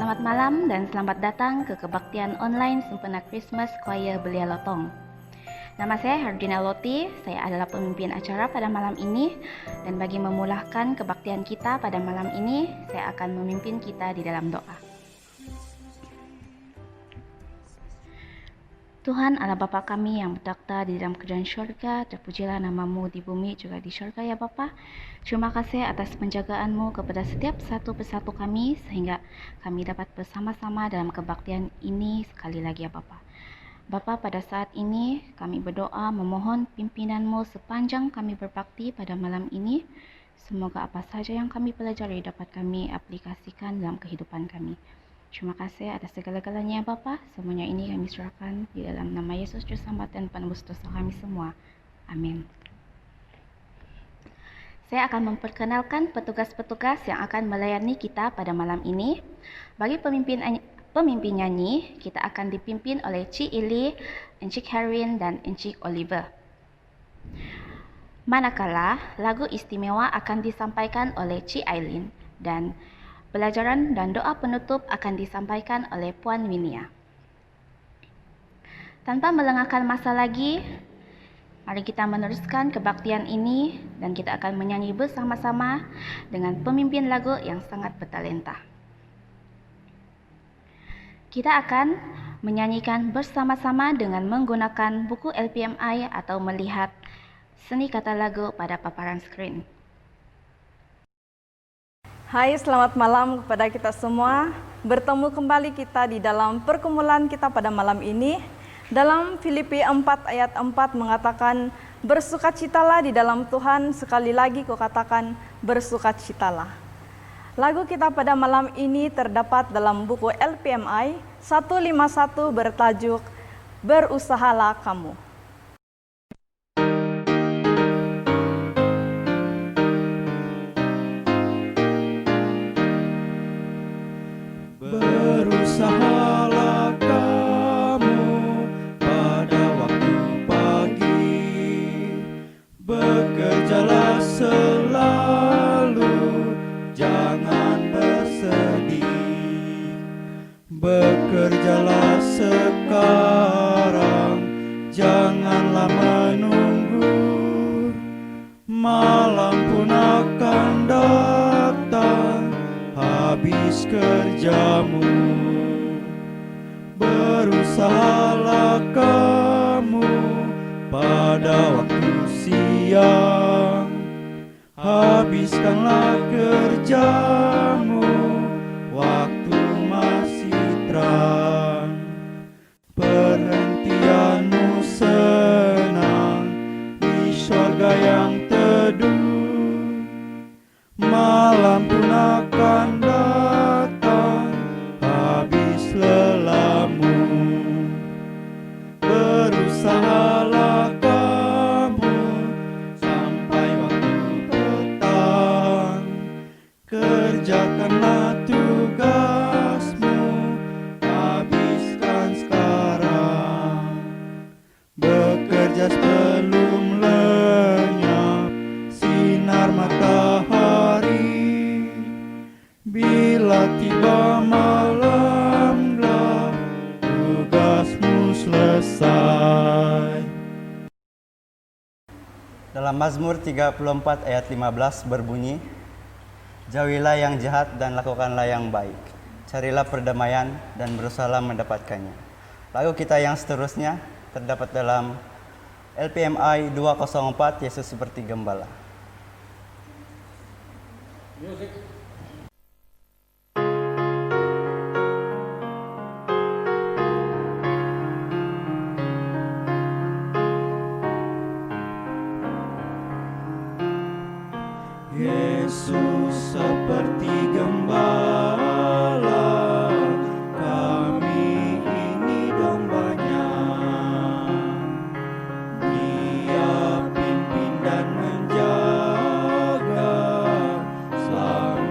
Selamat malam dan selamat datang ke kebaktian online Sempena Christmas Choir Belia Lotong. Nama saya Hardina Loti, saya adalah pemimpin acara pada malam ini, dan bagi memulahkan kebaktian kita pada malam ini, saya akan memimpin kita di dalam doa. Tuhan Allah Bapa kami yang bertakhta di dalam kerajaan syurga, terpujilah namamu di bumi juga di syurga ya Bapa. Terima kasih atas penjagaan-Mu kepada setiap satu persatu kami, sehingga kami dapat bersama-sama dalam kebaktian ini sekali lagi ya Bapa. Bapa, pada saat ini kami berdoa memohon pimpinan-Mu sepanjang kami berbakti pada malam ini. Semoga apa saja yang kami pelajari dapat kami aplikasikan dalam kehidupan kami. Terima kasih atas segala-galanya ya Bapa. Semuanya ini kami serahkan di dalam nama Yesus Juru Selamat dan penebus dosa kami semua. Amin. Saya akan memperkenalkan petugas-petugas yang akan melayani kita pada malam ini. Bagi pemimpin nyanyi, kita akan dipimpin oleh Cik Ili, Encik Herin, dan Encik Oliver. Manakala lagu istimewa akan disampaikan oleh Cik Aileen dan pelajaran dan doa penutup akan disampaikan oleh Puan Winia. Tanpa melengahkan masa lagi, mari kita meneruskan kebaktian ini dan kita akan menyanyi bersama-sama dengan pemimpin lagu yang sangat bertalenta. Kita akan menyanyikan bersama-sama dengan menggunakan buku LPMI atau melihat seni kata lagu pada paparan skrin. Hai, selamat malam kepada kita semua. Bertemu kembali kita di dalam pergumulan kita pada malam ini. Dalam Filipi 4 ayat 4 mengatakan, bersukacitalah di dalam Tuhan, sekali lagi kukatakan bersukacitalah. Lagu kita pada malam ini terdapat dalam buku LPMI 151 bertajuk Berusahalah Kamu. Berusahalah kamu pada waktu pagi, bekerjalah selalu, jangan bersedih. Bekerjalah sekarang, janganlah menunggu. Malam pun akan datang, habis kerjamu. Berusahalah kamu pada waktu siang, habiskanlah kerjamu waktu masih terang. Perhentianmu senang di surga yang teduh. Malam pun akan datang, habis lelahmu. Berusahalah kamu sampai waktu petang. Kerjakanlah tugasmu, habiskan sekarang. Bekerja sebelum lenyap sinar matahari. Bila tiba malam gelap, tugasmu selesai. Dalam Mazmur 34 ayat 15 berbunyi, jauhilah yang jahat dan lakukanlah yang baik. Carilah perdamaian dan berusahalah mendapatkannya. Lagu kita yang seterusnya terdapat dalam LPMI 204, Yesus seperti gembala. Yesus seperti gembala, kami ini domba-Nya. Dia pimpin dan menjaga, selalu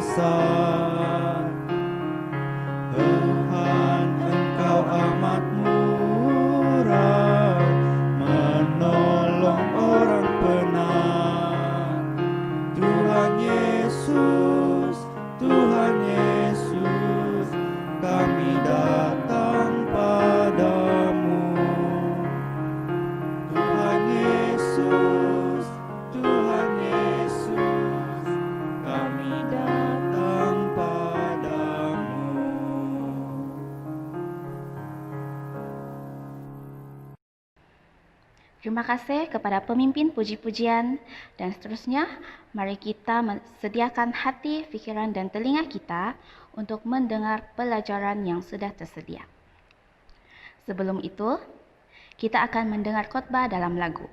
sesat. Tuhan, Engkau amat murah, menolong orang penat. Tuhan Yesus, Tuhan Yesus, kami datang padamu. Tuhan Yesus, Tuhan Yesus, kami datang padamu. Terima kasih kepada pemimpin puji-pujian dan seterusnya, mari kita sediakan hati, fikiran dan telinga kita untuk mendengar pelajaran yang sudah tersedia. Sebelum itu, kita akan mendengar khotbah dalam lagu.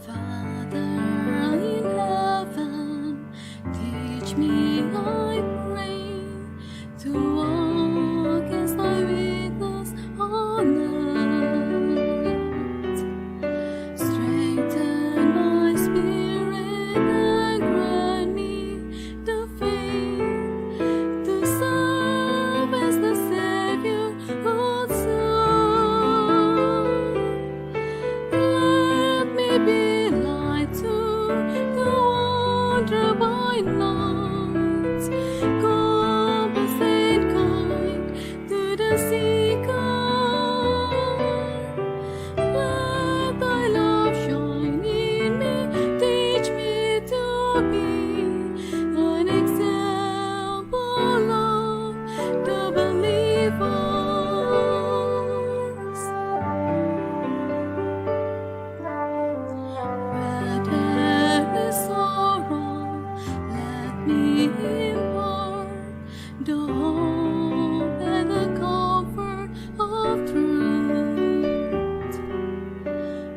Father in heaven, teach me, I pray, to walk as thy witness on earth. Strengthen my spirit and grant me the faith to serve as the Savior would serve. Let me be light to the wanderer by night, compass and guide to the seeker. Let thy love shine in me, teach me to be an example of the believers. Where there is sorrow, let me impart the hope and the comfort of truth.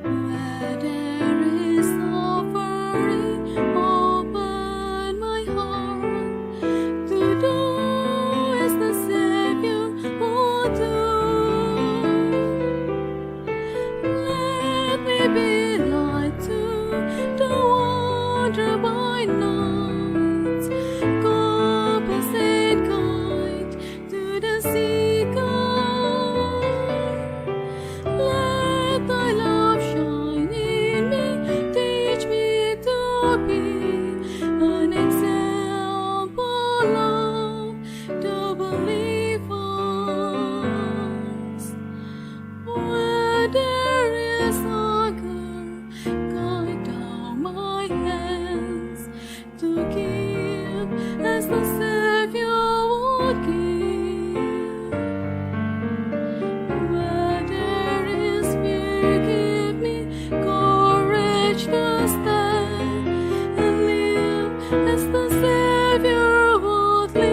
Where there is suffering, open my heart to do as the Savior would do. Let me be light to the wanderer by night, compass and guide to the seeker. Let thy love shine in me, teach me to be an example of the believers. Where there is hunger, guide down my hands to give as the Savior would give. Where there is fear, give me courage to stand and live as the Savior would live.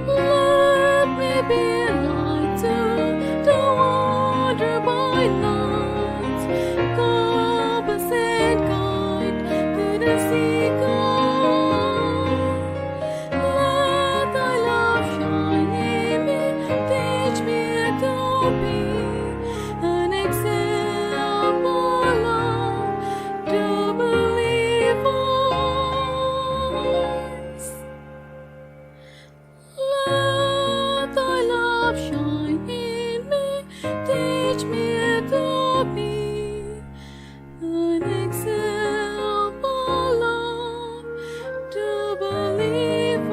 Let me be light to the wanderer by night, compass and guide to the seeker. Let thy love shine in me, teach me to be an example of the believers. Let thy love shine in me, teach me to be an example of the believers.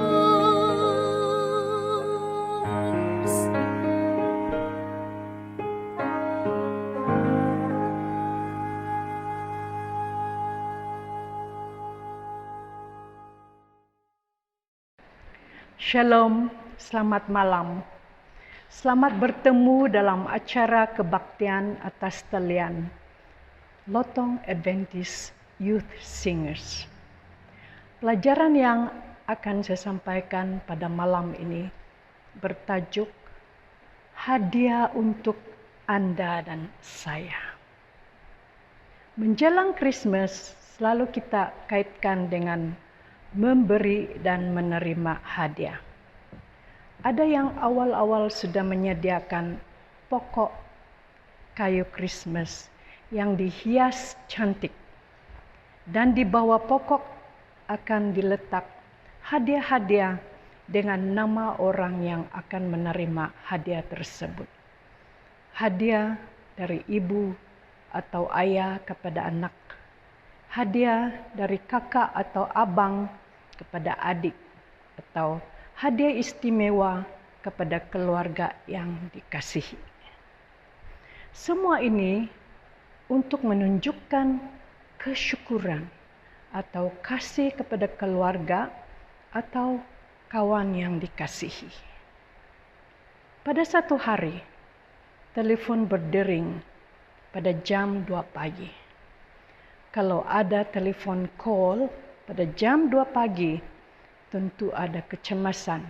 Shalom, selamat malam. Selamat bertemu dalam acara kebaktian atas talian Lotong Adventist Youth Singers. Pelajaran yang akan saya sampaikan pada malam ini bertajuk hadiah untuk Anda dan saya. Menjelang Christmas selalu kita kaitkan dengan memberi dan menerima hadiah. Ada yang awal-awal sudah menyediakan pokok kayu Christmas yang dihias cantik. Dan di bawah pokok akan diletak hadiah-hadiah dengan nama orang yang akan menerima hadiah tersebut. Hadiah dari ibu atau ayah kepada anak. Hadiah dari kakak atau abang kepada adik. Atau hadiah istimewa kepada keluarga yang dikasihi. Semua ini untuk menunjukkan kesyukuran atau kasih kepada keluarga atau kawan yang dikasihi. Pada satu hari, telepon berdering pada jam 2 pagi. Kalau ada telepon call pada jam 2 pagi, tentu ada kecemasan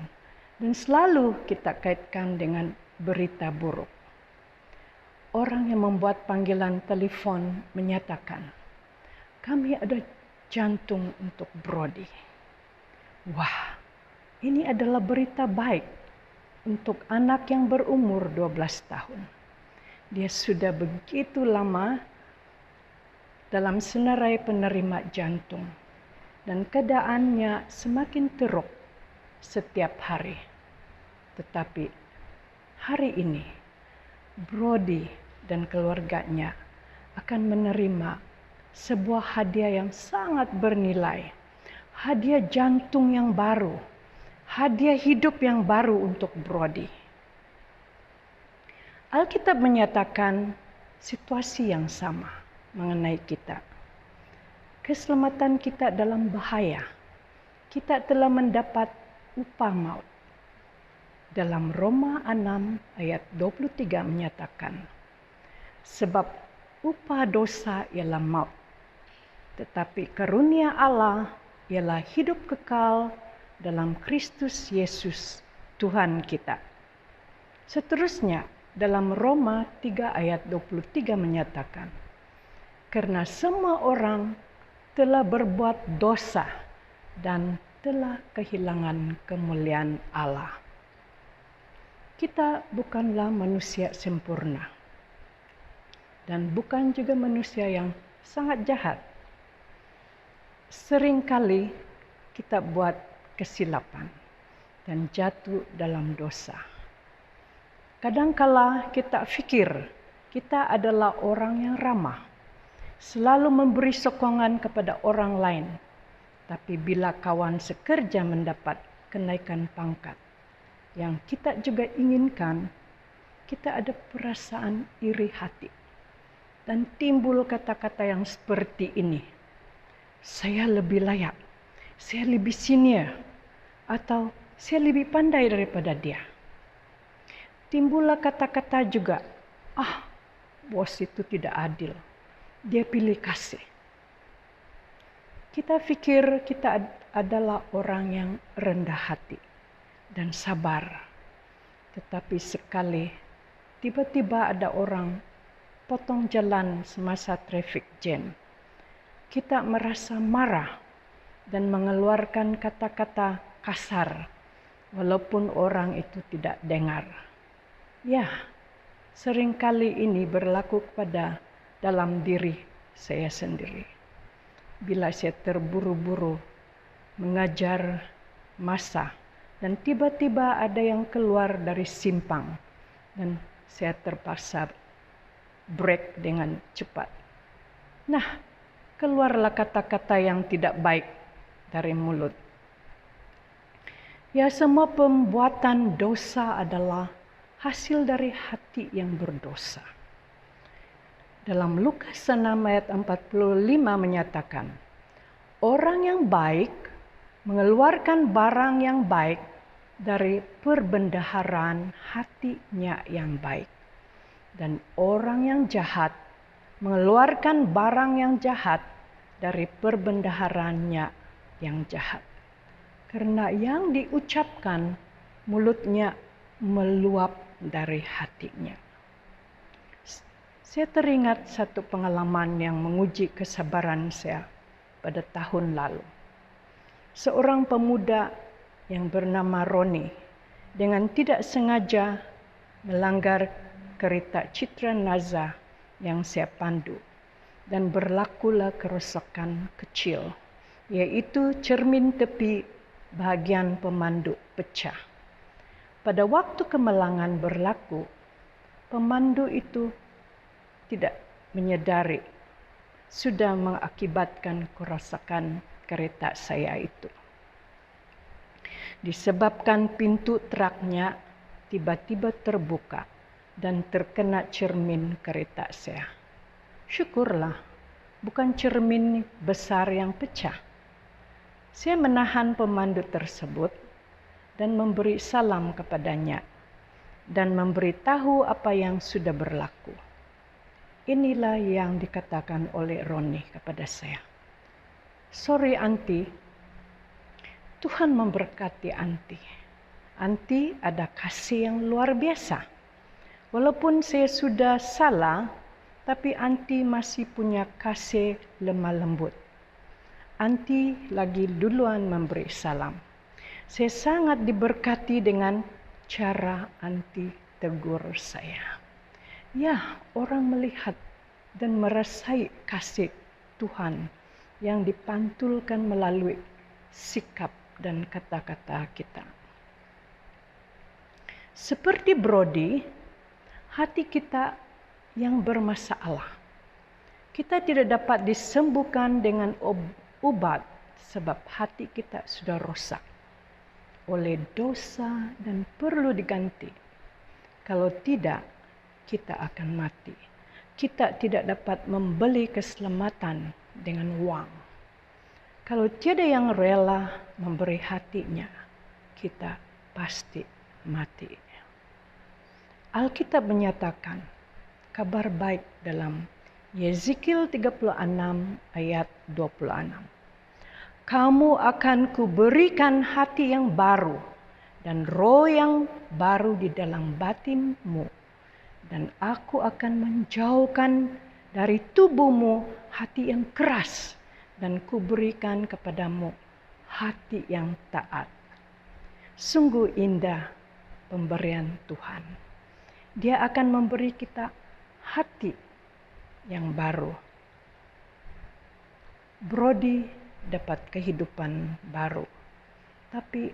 dan selalu kita kaitkan dengan berita buruk. Orang yang membuat panggilan telepon menyatakan, kami ada jantung untuk Brody. Wah, ini adalah berita baik untuk anak yang berumur 12 tahun. Dia sudah begitu lama dalam senarai penerima jantung dan keadaannya semakin teruk setiap hari. Tetapi hari ini Brody dan keluarganya akan menerima sebuah hadiah yang sangat bernilai, hadiah jantung yang baru, hadiah hidup yang baru untuk Brody. Alkitab menyatakan situasi yang sama mengenai kita. Keselamatan kita dalam bahaya. Kita telah mendapat upah maut. Dalam Roma 6 ayat 23 menyatakan, sebab upah dosa ialah maut. Tetapi karunia Allah ialah hidup kekal dalam Kristus Yesus Tuhan kita. Seterusnya dalam Roma 3 ayat 23 menyatakan, karena semua orang telah berbuat dosa dan telah kehilangan kemuliaan Allah. Kita bukanlah manusia sempurna dan bukan juga manusia yang sangat jahat. Seringkali kita buat kesilapan dan jatuh dalam dosa. Kadangkala kita pikir kita adalah orang yang ramah, selalu memberi sokongan kepada orang lain. Tapi bila kawan sekerja mendapat kenaikan pangkat yang kita juga inginkan, kita ada perasaan iri hati. Dan timbul kata-kata yang seperti ini. Saya lebih layak, saya lebih senior, atau saya lebih pandai daripada dia. Timbullah kata-kata juga, bos itu tidak adil, dia pilih kasih. Kita pikir kita adalah orang yang rendah hati dan sabar. Tetapi sekali tiba-tiba ada orang potong jalan semasa traffic jam, kita merasa marah dan mengeluarkan kata-kata kasar walaupun orang itu tidak dengar. Ya, seringkali ini berlaku pada dalam diri saya sendiri. Bila saya terburu-buru mengajar masa dan tiba-tiba ada yang keluar dari simpang dan saya terpaksa break dengan cepat. Nah, keluarlah kata-kata yang tidak baik dari mulut. Ya, semua pembuatan dosa adalah hasil dari hati yang berdosa. Dalam Lukas 6 ayat 45 menyatakan, orang yang baik mengeluarkan barang yang baik dari perbendaharaan hatinya yang baik. Dan orang yang jahat mengeluarkan barang yang jahat dari perbendaharaannya yang jahat. karena yang diucapkan mulutnya meluap dari hatinya. Saya teringat satu pengalaman yang menguji kesabaran saya pada tahun lalu. Seorang pemuda yang bernama Roni dengan tidak sengaja melanggar kereta Citra Naza yang saya pandu dan berlakulah kerusakan kecil, yaitu cermin tepi bahagian pemandu pecah. Pada waktu kemalangan berlaku, pemandu itu tidak menyadari sudah mengakibatkan kerusakan kereta saya itu. Disebabkan pintu truknya tiba-tiba terbuka dan terkena cermin kereta saya. Syukurlah, bukan cermin besar yang pecah. Saya menahan pemandu tersebut dan memberi salam kepadanya dan memberitahu apa yang sudah berlaku. Inilah yang dikatakan oleh Roni kepada saya. Sorry Anti, Tuhan memberkati Anti. Anti ada kasih yang luar biasa. Walaupun saya sudah salah, tapi Anti masih punya kasih lemah lembut. Anti lagi duluan memberi salam. Saya sangat diberkati dengan cara Anti tegur saya. Ya, orang melihat dan merasai kasih Tuhan yang dipantulkan melalui sikap dan kata-kata kita. Seperti Brody, hati kita yang bermasalah. Kita tidak dapat disembuhkan dengan obat sebab hati kita sudah rosak oleh dosa dan perlu diganti. Kalau tidak, kita akan mati. Kita tidak dapat membeli keselamatan dengan uang. Kalau tiada yang rela memberi hatinya, kita pasti mati. Alkitab menyatakan kabar baik dalam Yeskiel 36 ayat 26. Kamu akan kuberikan hati yang baru dan roh yang baru di dalam batinmu. Dan aku akan menjauhkan dari tubuhmu hati yang keras dan kuberikan kepadamu hati yang taat. Sungguh indah pemberian Tuhan. Dia akan memberi kita hati yang baru. Brody dapat kehidupan baru, tapi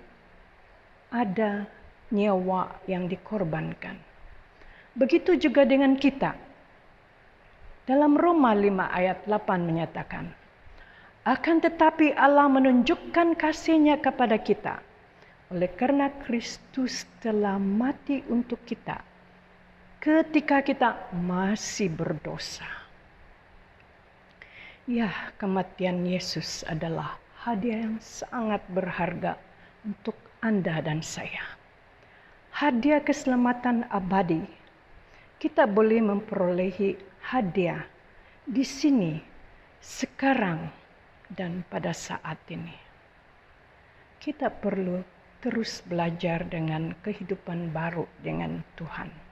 ada nyawa yang dikorbankan. Begitu juga dengan kita. Dalam Roma 5 ayat 8 menyatakan, akan tetapi Allah menunjukkan kasih-Nya kepada kita oleh karena Kristus telah mati untuk kita ketika kita masih berdosa. Ya, kematian Yesus adalah hadiah yang sangat berharga untuk Anda dan saya. Hadiah keselamatan abadi. Kita boleh memperolehi hadiah di sini, sekarang, dan pada saat ini. Kita perlu terus belajar dengan kehidupan baru dengan Tuhan.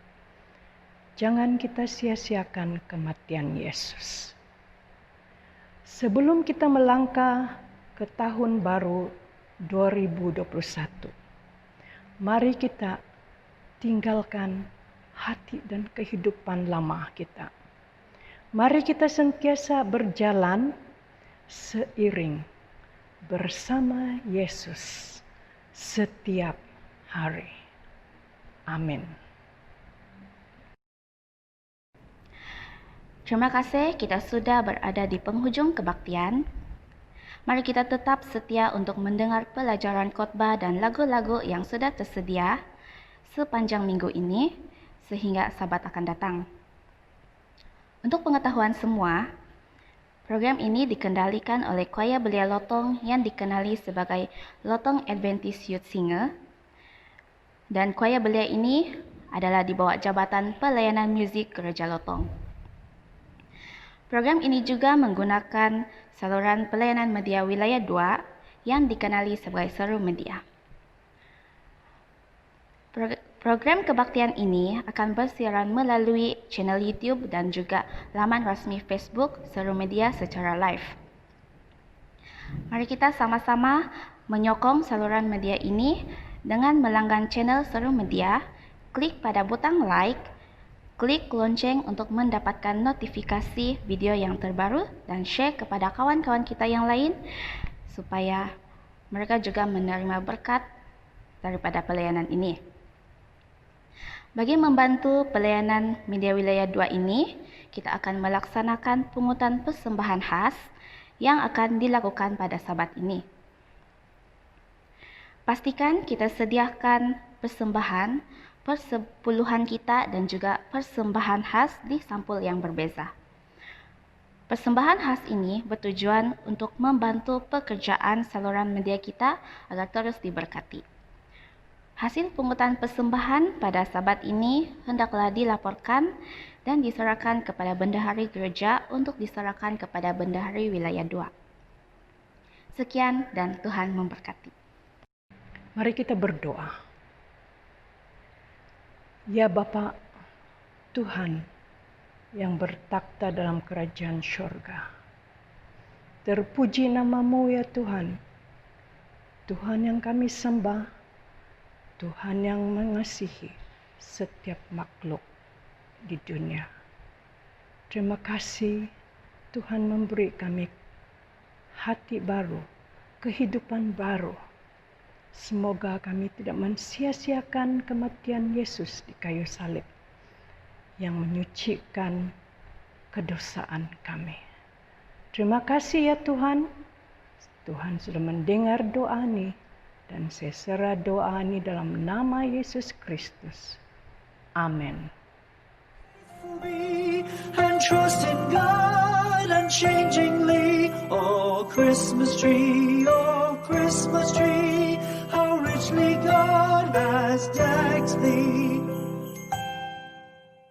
Jangan kita sia-siakan kematian Yesus. Sebelum kita melangkah ke tahun baru 2021, mari kita tinggalkan hati dan kehidupan lama kita. Mari kita sentiasa berjalan seiring bersama Yesus setiap hari. Amin. Terima kasih, kita sudah berada di penghujung kebaktian. Mari kita tetap setia untuk mendengar pelajaran khotbah dan lagu-lagu yang sudah tersedia sepanjang minggu ini sehingga Sabat akan datang. Untuk pengetahuan semua, program ini dikendalikan oleh Choir Belia Lotong yang dikenali sebagai Lotong Adventist Youth Singer. Dan Choir Belia ini adalah di bawah Jabatan Pelayanan Muzik Gereja Lotong. Program ini juga menggunakan saluran pelayanan media wilayah 2 yang dikenali sebagai Seru Media. Program kebaktian ini akan bersiaran melalui channel YouTube dan juga laman resmi Facebook Seru Media secara live. Mari kita sama-sama menyokong saluran media ini dengan melanggan channel Seru Media, klik pada butang like, klik lonceng untuk mendapatkan notifikasi video yang terbaru, dan share kepada kawan-kawan kita yang lain supaya mereka juga menerima berkat daripada pelayanan ini. Bagi membantu pelayanan Media Wilayah 2 ini, kita akan melaksanakan pungutan persembahan khas yang akan dilakukan pada Sabat ini. Pastikan kita sediakan persembahan, persepuluhan kita dan juga persembahan khas di sampul yang berbeza. Persembahan khas ini bertujuan untuk membantu pekerjaan saluran media kita agar terus diberkati. Hasil pungutan persembahan pada Sabat ini hendaklah dilaporkan dan diserahkan kepada bendahari gereja untuk diserahkan kepada bendahari wilayah 2. Sekian dan Tuhan memberkati. Mari kita berdoa. Ya Bapa Tuhan yang bertakhta dalam kerajaan syurga, terpuji nama-Mu ya Tuhan. Tuhan yang kami sembah, Tuhan yang mengasihi setiap makhluk di dunia. Terima kasih Tuhan memberi kami hati baru, kehidupan baru. Semoga kami tidak mensia-siakan kematian Yesus di kayu salib yang menyucikan kedosaan kami. Terima kasih ya Tuhan. Tuhan sudah mendengar doa ini dan saya serah doa ini dalam nama Yesus Kristus. Amin. And trust in God unchangingly. Oh Christmas tree, how richly God has done.